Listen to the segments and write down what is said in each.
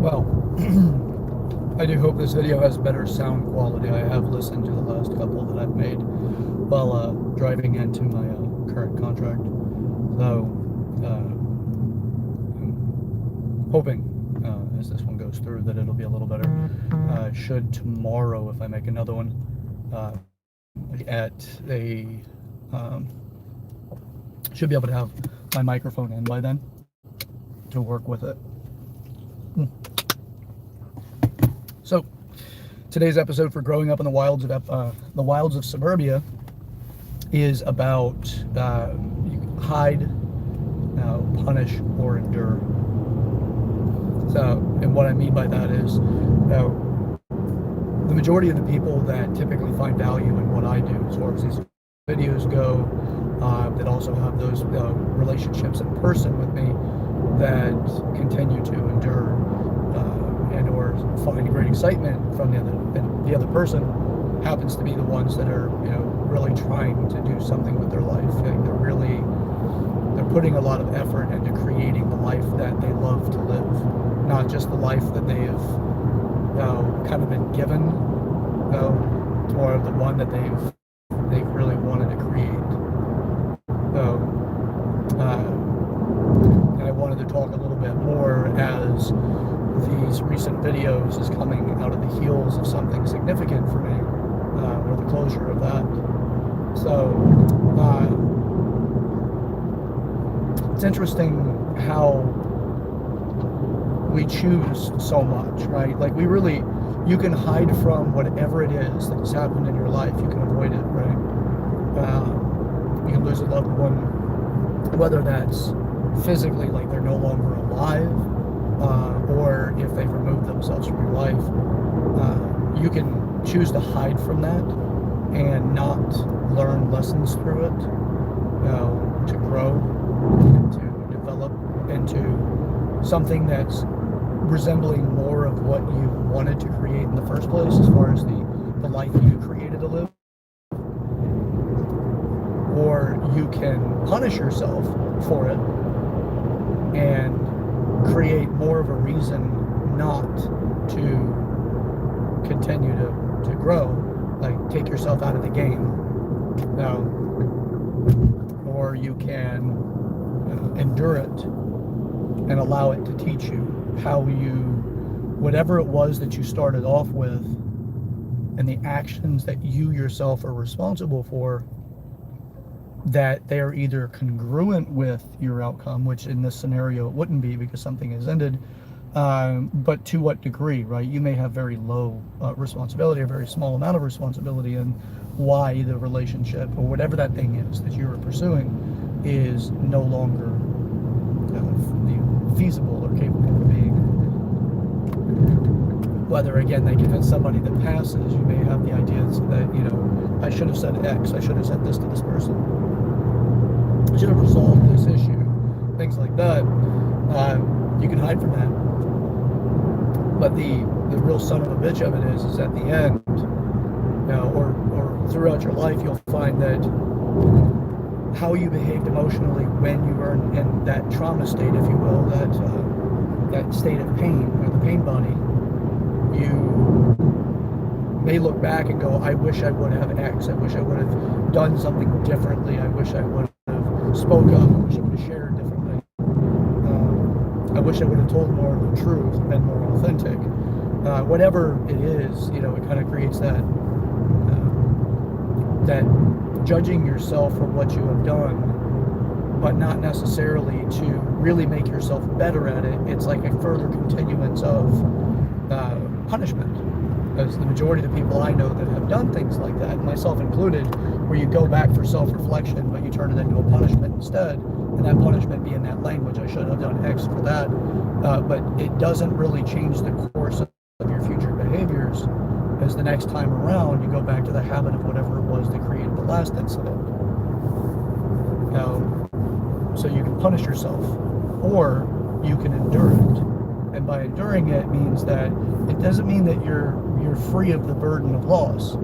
Well, I do hope this video has better sound quality. I have listened to the last couple that I've made while driving into my current contract. So, I'm hoping as this one goes through that it'll be a little better. Should tomorrow, if I make another one, at a should be able to have my microphone in by then to work with it. So today's episode for growing up in the wilds of suburbia is about you hide, punish, or endure. So, and what I mean by that is the majority of the people that typically find value in what I do as far as these videos go, that also have those relationships in person with me, that continue to endure and or find great excitement from the other person, happens to be the ones that are really trying to do something with their life. They're putting a lot of effort into creating the life that they love to live, not just the life that they've kind of been given, or the one that they've really wanted to create. So I wanted to talk a little bit more as these recent videos is coming out of the heels of something significant for me, or the closure of that. So it's interesting how we choose so much, right? Like you can hide from whatever it is that has happened in your life. You can avoid it, right? You can lose a loved one, whether that's physically, like they're no longer alive, or if they've removed themselves from your life. You can choose to hide from that and not learn lessons through it, to grow, to develop into something that's resembling more of what you wanted to create in the first place, as far as the life you created to live. Or you can punish yourself for it and create more of a reason not to continue to grow, like take yourself out of the game. Or you can endure it and allow it to teach you how whatever it was that you started off with and the actions that you yourself are responsible for, that they're either congruent with your outcome, which in this scenario it wouldn't be because something has ended, but to what degree, right? You may have very low responsibility, a very small amount of responsibility in why the relationship or whatever that thing is that you are pursuing is no longer feasible or capable of being. Whether, again, like if it's somebody that passes, you may have the idea that, I should have said X, I should have said this to this person, I should have resolved this issue, things like that. You can hide from that. But the real son of a bitch of it is at the end, or throughout your life, you'll find that how you behaved emotionally when you were in that trauma state, if you will, that state of pain, or the pain body, you may look back and go, I wish I would have X, I wish I would have done something differently, I wish I would have spoke up, I wish I would have shared differently, I wish I would have told more of the truth, been more authentic. Whatever it is, it kind of creates that judging yourself for what you have done, but not necessarily to really make yourself better at it. It's like a further continuance of punishment. Because the majority of the people I know that have done things like that, myself included, where you go back for self-reflection, but you turn it into a punishment instead, and that punishment being that language, I should have done X for that, but it doesn't really change the course of your future behaviors, because the next time around, you go back to the habit of whatever it was that created the last incident. So you can punish yourself, or you can endure it. And by enduring it means that it doesn't mean that you're free of the burden of loss.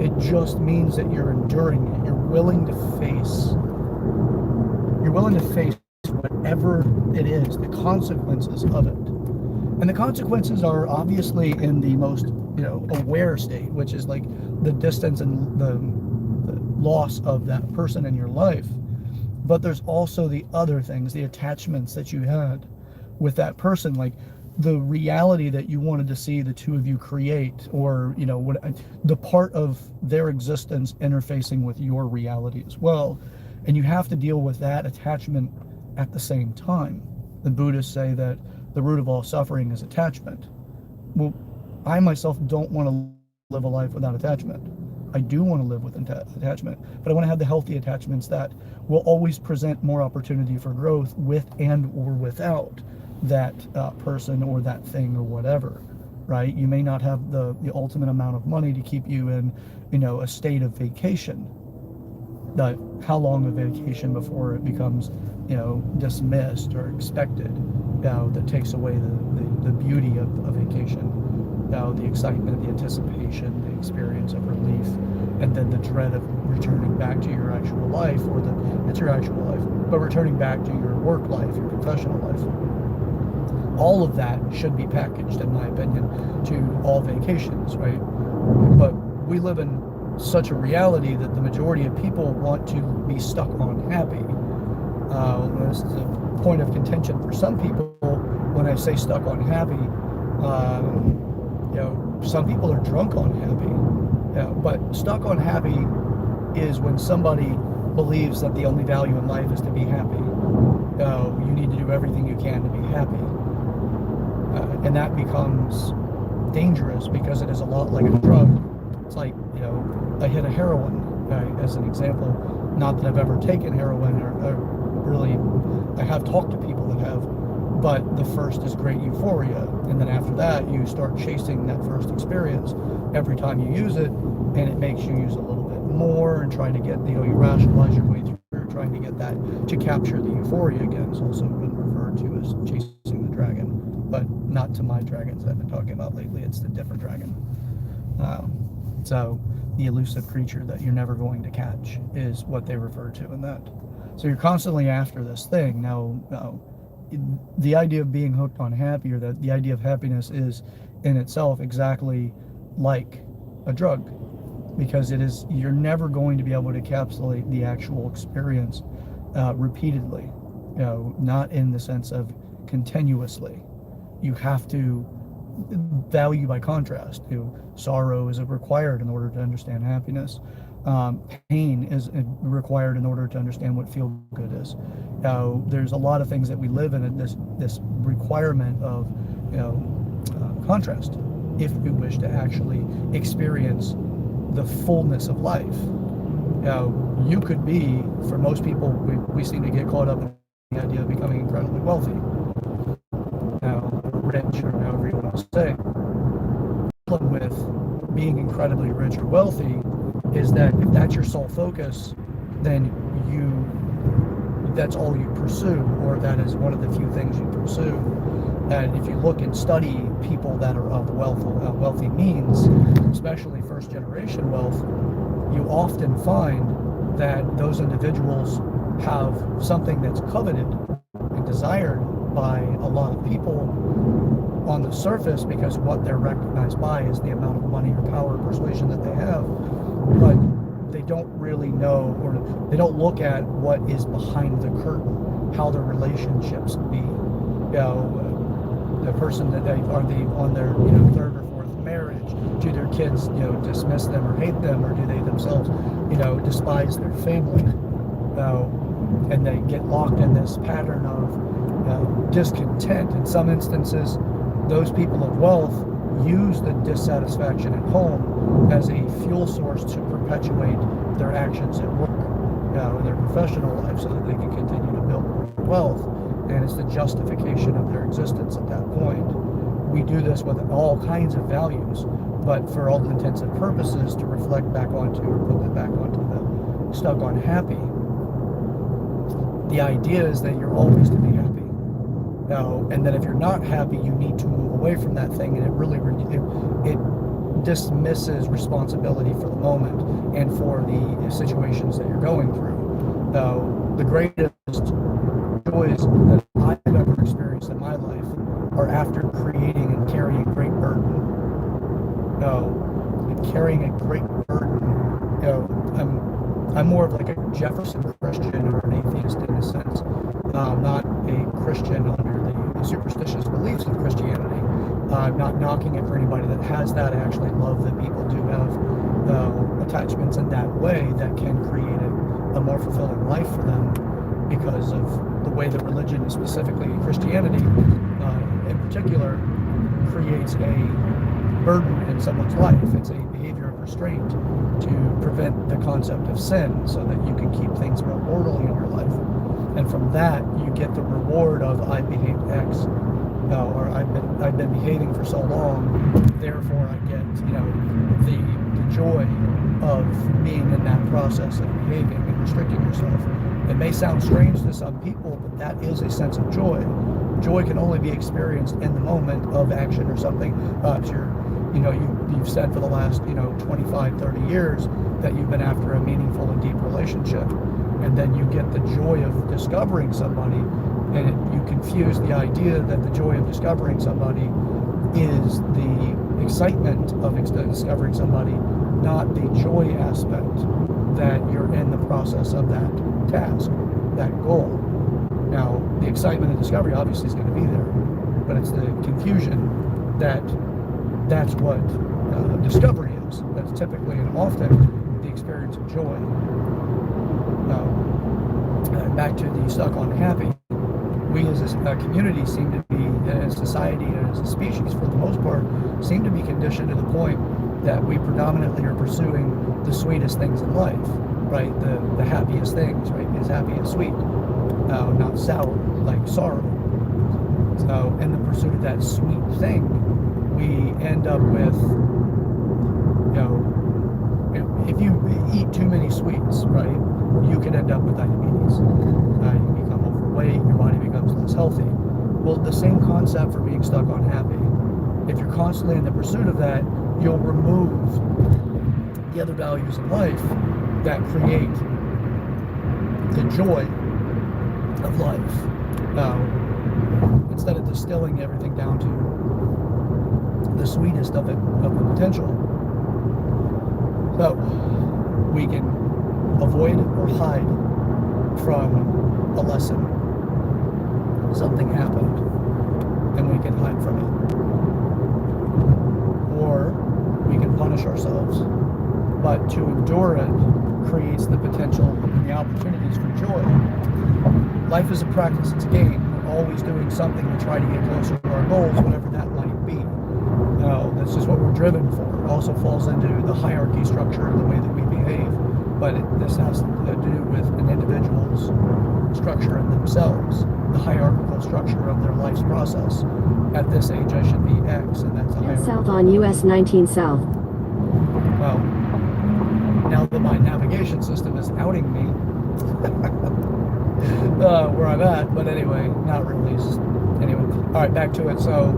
It just means that you're enduring it. You're willing to face whatever it is, the consequences of it. And the consequences are obviously in the most, aware state, which is like the distance and the loss of that person in your life. But there's also the other things, the attachments that you had with that person, like the reality that you wanted to see the two of you create, or what the part of their existence interfacing with your reality as well. And you have to deal with that attachment at the same time. The Buddhists say that the root of all suffering is attachment. Well, I myself don't want to live a life without attachment. I do want to live with attachment, but I want to have the healthy attachments that will always present more opportunity for growth with and or without that person or that thing or whatever, right? You may not have the ultimate amount of money to keep you in, a state of vacation. But how long a vacation before it becomes, dismissed or expected, that takes away the beauty of a vacation. The excitement, the anticipation, the experience of relief, and then the dread of returning back to your actual life, or it's your actual life, but returning back to your work life, your professional life. All of that should be packaged, in my opinion, to all vacations, right? But we live in such a reality that the majority of people want to be stuck on happy. This is a point of contention for some people when I say stuck on happy. Some people are drunk on happy, but stuck on happy is when somebody believes that the only value in life is to be happy. You need to do everything you can to be happy, and that becomes dangerous because it is a lot like a drug. It's like, I hit a heroin, as an example. Not that I've ever taken heroin, or really, I have talked to people that have. But the first is great euphoria, and then after that you start chasing that first experience every time you use it, and it makes you use a little bit more and trying to get, you rationalize your way through trying to get that to capture the euphoria again. It's also been referred to as chasing the dragon, but not to my dragons that I've been talking about lately. It's the different dragon. So the elusive creature that you're never going to catch is what they refer to in that. So you're constantly after this thing. Now, the idea of being hooked on happy, or that the idea of happiness, is in itself exactly like a drug, because you're never going to be able to encapsulate the actual experience repeatedly, not in the sense of continuously. You have to value by contrast. Sorrow is required in order to understand happiness. Pain is required in order to understand what feel good is. There's a lot of things that we live in this requirement of contrast, if we wish to actually experience the fullness of life. You could be, for most people, we seem to get caught up in the idea of becoming incredibly wealthy, rich, or however you want to say. The problem with being incredibly rich or wealthy is that if that's your sole focus, then that's all you pursue, or that is one of the few things you pursue. And if you look and study people that are of wealthy means, especially first generation wealth, you often find that those individuals have something that's coveted and desired by a lot of people on the surface, because what they're recognized by is the amount of money or power or persuasion that they have. But they don't really know, or they don't look at what is behind the curtain, how their relationships be. The person that they are on their third or fourth marriage, do their kids dismiss them or hate them, or do they themselves despise their family, and they get locked in this pattern of discontent. In some instances, those people of wealth use the dissatisfaction at home as a fuel source to perpetuate their actions at work, in their professional life, so that they can continue to build more wealth. And it's the justification of their existence at that point. We do this with all kinds of values, but for all intents and purposes, to reflect back onto, or put it back onto the stuck on happy, the idea is that you're always to be happy. And then if you're not happy, you need to move away from that thing, and it dismisses responsibility for the moment and for the situations that you're going through. The greatest joys that I've ever experienced in my life are after creating and carrying a great burden. And carrying a great burden. I'm more of like a Jefferson Christian or an atheist in a sense. Not a Christian under the superstitious beliefs of Christianity. I'm not knocking it for anybody that has that. I actually love that people do have attachments in that way that can create a more fulfilling life for them because of the way that religion, and specifically Christianity in particular, creates a burden in someone's life. It's a behavior of restraint to prevent the concept of sin so that you can keep things more orderly in your life. And from that, you get the reward of I behaved X, or I've been behaving for so long, therefore I get the joy of being in that process of behaving and restricting yourself. It may sound strange to some people, but that is a sense of joy. Joy can only be experienced in the moment of action or something. You've said for the last 25, 30 years that you've been after a meaningful and deep relationship, and then you get the joy of discovering somebody, and you confuse the idea that the joy of discovering somebody is the excitement of discovering somebody, not the joy aspect that you're in the process of that task, that goal. Now, the excitement of discovery obviously is going to be there, but it's the confusion that that's what discovery is. That's typically and often the experience of joy. Back to the stuck on happy, we as a community seem to be, as society and as a species for the most part, seem to be conditioned to the point that we predominantly are pursuing the sweetest things in life, right? The happiest things, right? As happy as sweet, not sour, like sorrow. So in the pursuit of that sweet thing, we end up with, if you eat too many sweets, right, you can end up with diabetes. You become overweight, your body becomes less healthy. Well, the same concept for being stuck on happy. If you're constantly in the pursuit of that, you'll remove the other values in life that create the joy of life. Instead of distilling everything down to the sweetest of the potential. So we can avoid or hide from a lesson. Something happened, and we can hide from it. Or we can punish ourselves. But to endure it creates the potential and the opportunities for joy. Life is a practice, it's a game. We're always doing something to try to get closer to our goals, whatever that might be. That's just what we're driven for. It also falls into the hierarchy structure and the way that we behave. But this has to do with an individual's structure in themselves, the hierarchical structure of their life's process. At this age, I should be X, and that's a hierarchy. South on US 19 South. Well, now that my navigation system is outing me, where I'm at, but anyway, not really. Anyway, all right, back to it. So,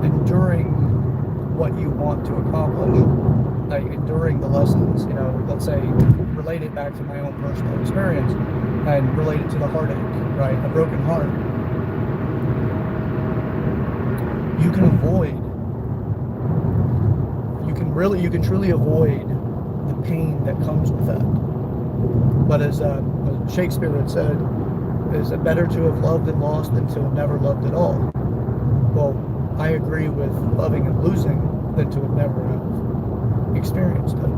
enduring what you want to accomplish, like enduring the lessons, let's say, relate it back to my own personal experience and relate it to the heartache, right? A broken heart. You can avoid, you can truly avoid the pain that comes with that. But as Shakespeare had said, is it better to have loved and lost than to have never loved at all? Well, I agree with loving and losing than to have never have experienced it.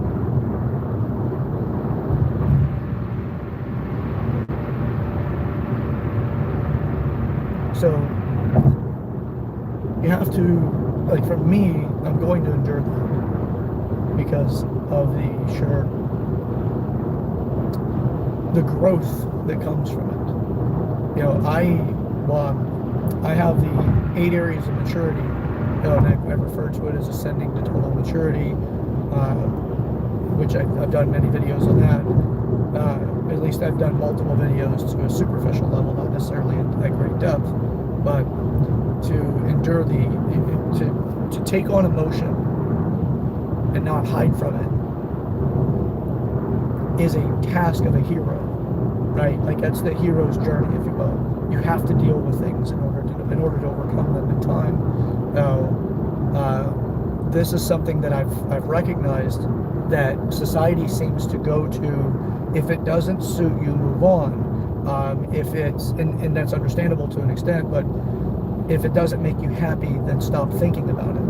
So you have to, like for me, I'm going to endure that because of the growth that comes from it. I have the 8 areas of maturity, and I refer to it as ascending to total maturity, which I've done many videos on that. At least I've done multiple videos to a superficial level, not necessarily at great depth, but to endure to take on emotion and not hide from it, is a task of a hero, right? Like that's the hero's journey, if you will. You have to deal with things in order to overcome them in time. Now, this is something that I've recognized that society seems to go to. If it doesn't suit you, move on. If it's and that's understandable to an extent, but if it doesn't make you happy, then stop thinking about it.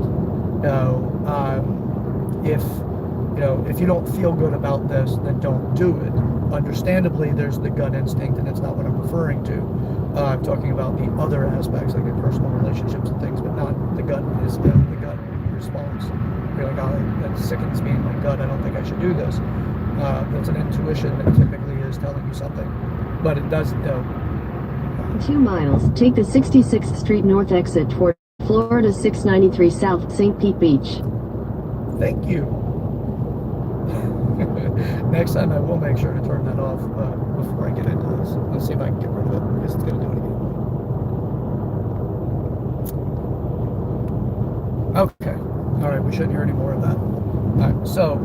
If you don't feel good about this, then don't do it. Understandably, there's the gut instinct, and that's not what I'm referring to. I'm talking about the other aspects, like in personal relationships and things, but not the gut is the gut response. You're like, oh, that sickens me in my gut. I don't think I should do this. That's an intuition that typically is telling you something, but it doesn't. 2 miles, take the 66th Street North exit toward Florida 693 South, St. Pete Beach. Thank you. Next time I will make sure to turn that off before I get into this. Let's see if I can get rid of it, because it's going to do it again. Okay. All right, we shouldn't hear any more of that. All right, so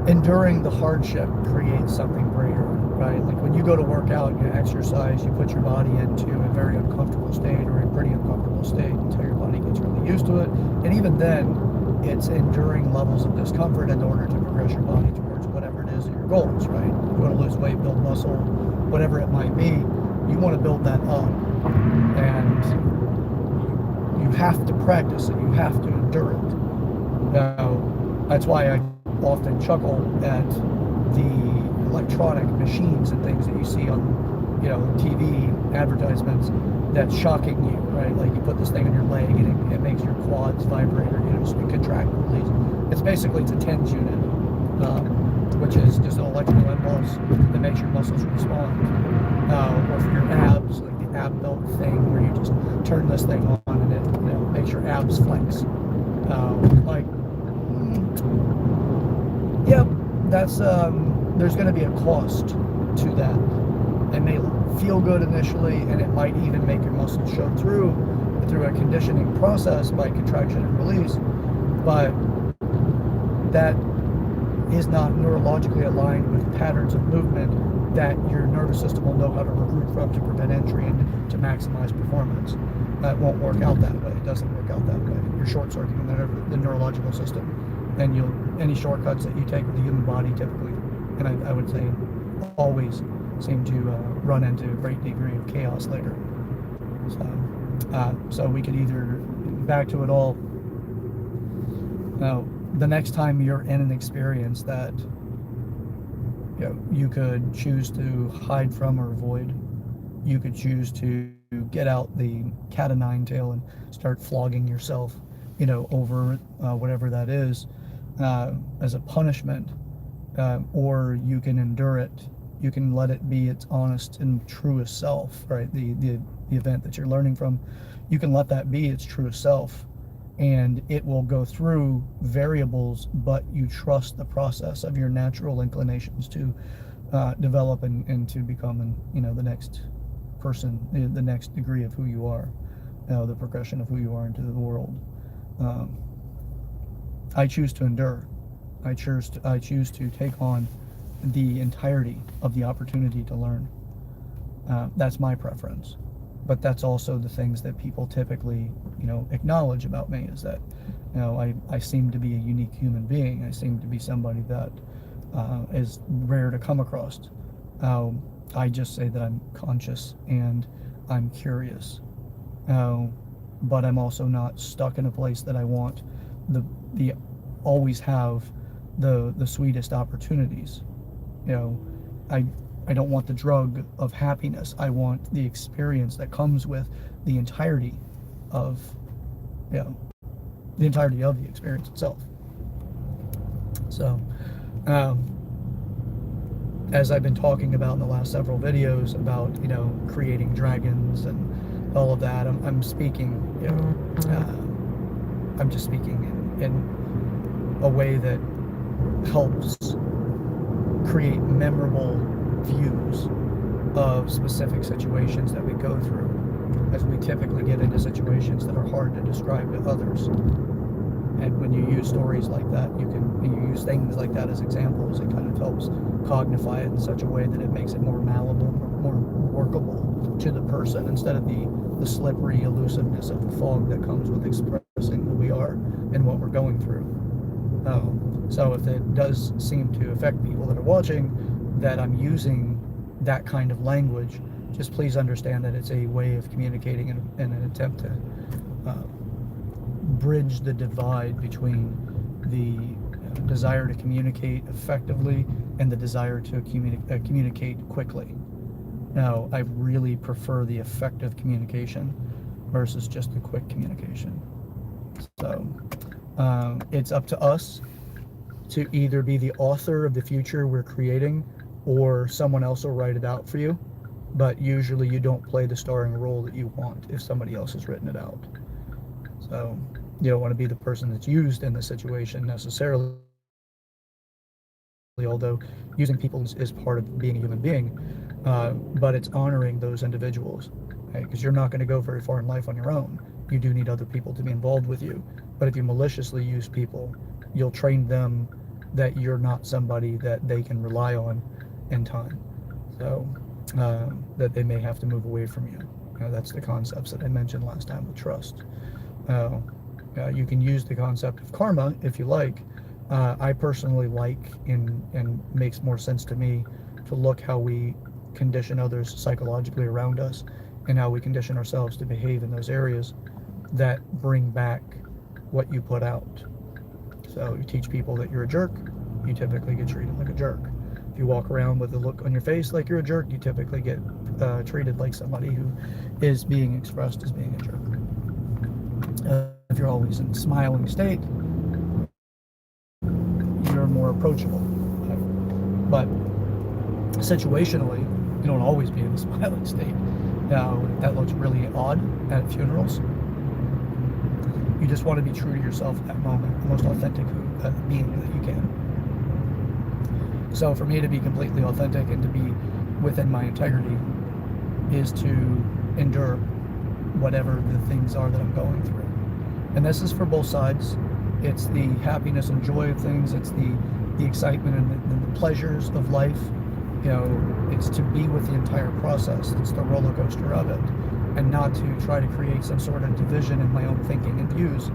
enduring the hardship creates something greater, right? Like when you go to work out, you exercise, you put your body into a very uncomfortable state or a pretty uncomfortable state until your body gets really used to it. And even then, it's enduring levels of discomfort in order to progress your body towards whatever it is that your goals, right? You want to lose weight, build muscle, whatever it might be, you want to build that up. And you have to practice it, you have to endure it. Now, that's why I often chuckle at the electronic machines and things that you see on, TV advertisements that's shocking you, right? Like you put this thing on your leg and it makes your quads vibrate, or so you contract and release. It's basically a TENS unit, which is just an electrical impulse that makes your muscles respond. Or for your abs, like the ab belt thing, where you just turn this thing on and it makes your abs flex. Yep, that's there's going to be a cost to that. It may feel good initially, and it might even make your muscles show through a conditioning process by contraction and release, but that is not neurologically aligned with patterns of movement that your nervous system will know how to recruit from to prevent injury and to maximize performance. That won't work out that way. It doesn't work out that way. You're short-circuiting the neurological system, and any shortcuts that you take with the human body typically, and I would say always, seem to run into a great degree of chaos later. So we could either, back to it all, now the next time you're in an experience that you could choose to hide from or avoid, you could choose to get out the cat o' nine tail and start flogging yourself, over whatever that is, as a punishment, or you can endure it. You can let it be its honest and truest self, right? The event that you're learning from, you can let that be its truest self, and it will go through variables, but you trust the process of your natural inclinations to develop and to become, the next person, the next degree of who you are, the progression of who you are into the world. I choose to endure. I choose to take on the entirety of the opportunity to learn. That's my preference, but that's also the things that people typically, acknowledge about me, is that, I seem to be a unique human being. I seem to be somebody that is rare to come across. I just say that I'm conscious and I'm curious, but I'm also not stuck in a place that I want the always have the sweetest opportunities. I don't want the drug of happiness. I want the experience that comes with the entirety of the experience itself. So, as I've been talking about in the last several videos about, creating dragons and all of that, I'm speaking, I'm just speaking in a way that helps create memorable views of specific situations that we go through. as we typically get into situations that are hard to describe to others. And when you use stories like that, you use things like that as examples. It kind of helps cognify it in such a way that it makes it more malleable, more workable to the person, instead of the slippery elusiveness of the fog that comes with expressing who we are and what we're going through. So if it does seem to affect people that are watching that I'm using that kind of language, just please understand that it's a way of communicating in an attempt to bridge the divide between the desire to communicate effectively and the desire to communicate quickly. Now, I really prefer the effective communication versus just the quick communication. So it's up to us to either be the author of the future we're creating, or someone else will write it out for you. But usually you don't play the starring role that you want if somebody else has written it out. So you don't want to be the person that's used in the situation necessarily, although using people is part of being a human being. But it's honoring those individuals, because you're not going to go very far in life on your own. You do need other people to be involved with you. But if you maliciously use people, you'll train them that you're not somebody that they can rely on in time. So that they may have to move away from you. That's the concepts that I mentioned last time with trust. You can use the concept of karma if you like. I personally like, and makes more sense to me, to look how we condition others psychologically around us and how we condition ourselves to behave in those areas that bring back what you put out. So you teach people that you're a jerk, you typically get treated like a jerk. If you walk around with a look on your face like you're a jerk, you typically get treated like somebody who is being expressed as being a jerk. If you're always in a smiling state, you're more approachable. But situationally, you don't always be in a smiling state. Now, that looks really odd at funerals. You just want to be true to yourself at that moment, the most authentic being that you can. So for me to be completely authentic and to be within my integrity is to endure whatever the things are that I'm going through. And this is for both sides. It's the happiness and joy of things. It's the excitement and the pleasures of life. It's to be with the entire process. It's the roller coaster of it, and not to try to create some sort of division in my own thinking and views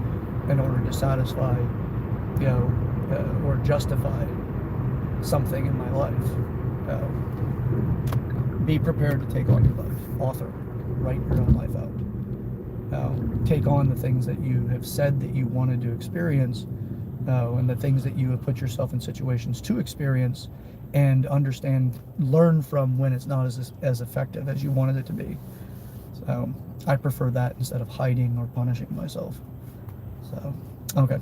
in order to satisfy, or justify something in my life. Be prepared to take on your life. Author, write your own life out. Take on the things that you have said that you wanted to experience, and the things that you have put yourself in situations to experience, and learn from when it's not as effective as you wanted it to be. So I prefer that instead of hiding or punishing myself. So, okay.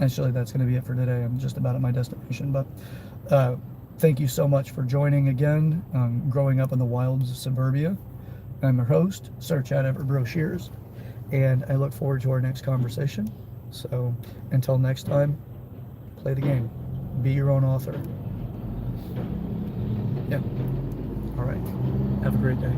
Actually, that's going to be it for today. I'm just about at my destination, but thank you so much for joining again. Growing up in the wilds of Suburbia. I'm your host, Search Out Ever Brochures, and I look forward to our next conversation. So until next time, play the game. Be your own author. Yeah. All right. Have a great day.